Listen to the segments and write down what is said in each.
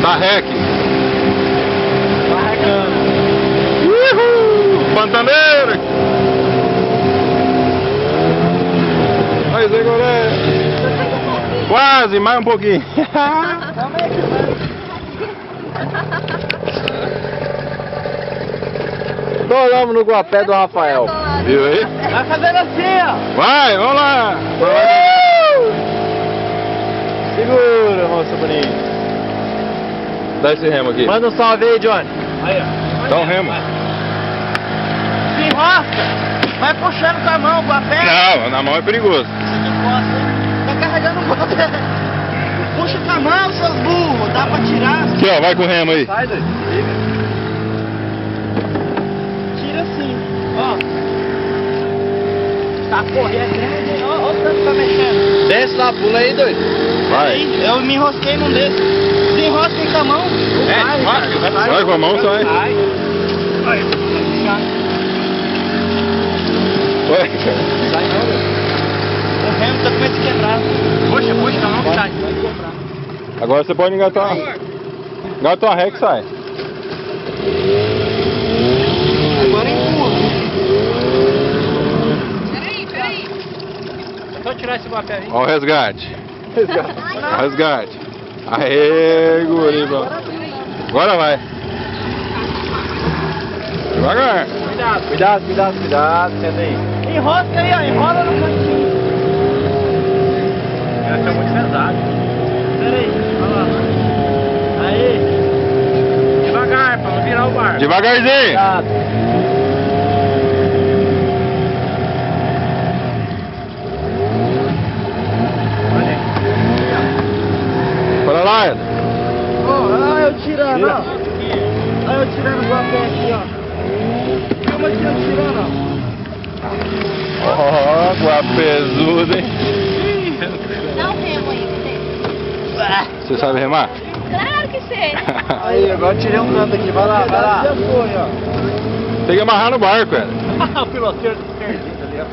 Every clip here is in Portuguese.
Tá rec. Tá recando. Uhul! Pantaneiro! Aí, Zé Goré. Quase, mais um pouquinho. Colamos no guapé do Rafael. Viu aí? Vai fazendo assim, ó. Vai, vamos lá. Segura, moço bonito. Dá esse remo aqui. Manda um salve aí, Johnny. Aí, ó. Dá um remo. Se enrosca. Vai puxando com a mão o guapé. Não, na mão é perigoso. Tá carregando o guapé. Puxa com a mão, seus burros. Dá pra tirar. Aqui, ó, vai com o remo aí. Sai, doido. Tira assim, ó. Tá correndo, ó o tanto que tá mexendo. Desce lá, pula aí, doido. Vai. Aí, eu me enrosquei num desses. Desenrosca aí com a mão. Vai com a mão, sai. Vai. Vai. Vai. Sai não, doido. O remo tá com medo de quebrar. Puxa, puxa, não sai. Vai quebrar. Agora você pode engatar. Engata uma ré que sai. Agora empurra. Peraí. É só tirar esse guapé aí. Ó o resgate. Ó o resgate. Aê, guriba. Agora vai. Devagar. Cuidado, senta aí. Enrosca aí, ó, enrola no cantinho. Essa é muito pesado. Pera aí, olha lá. Aí. Devagar, pra não virar o barco. Devagarzinho. Cuidado. Olha aí. Para lá, Eda. Olha eu tirando, ó. Olha eu tirando o guapé aqui, ó. Como aqui eu tirando, ó. Ó, guapezudo, hein? Dá um remo aí, você. Você sabe remar? Claro que sei. Aí, agora eu tirei um canto aqui, vai lá. Já foi, ó. Tem que amarrar no barco, Eda. O piloteiro perdido ali, ó.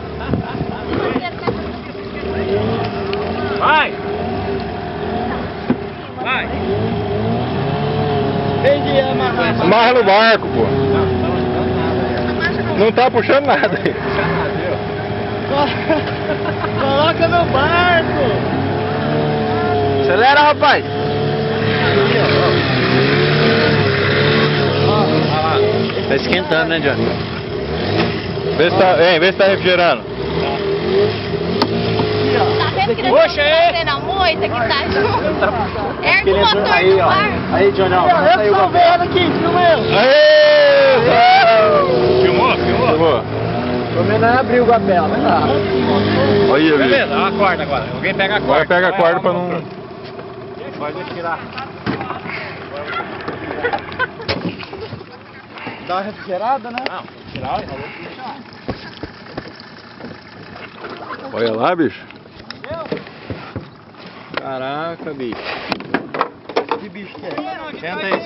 Vai! Vai! Entendi, amarrar. Amarra no barco, pô. Não tá puxando nada aí. Coloca no barco! Acelera, rapaz! Tá esquentando, né, Johnny? Vê se tá refrigerando. Tá vendo que nós estamos fazendo a moita que tá junto? Ergue o motor Aí, do ó. barco. Aí, Johnny, ó. Eu tô vendo aqui, filma eu. Aê! Filmou? Filmou. Pelo menos abriu o guapé, vai lá. Olha aí, Beleza, olha a corda agora. Alguém pega a corda. Agora pega a corda pra não... Pode tirar. Dá uma refrigerada, né? Não, tirar e rolou puxar. Olha lá, bicho. Caraca, bicho. Que bicho que é? Senta aí,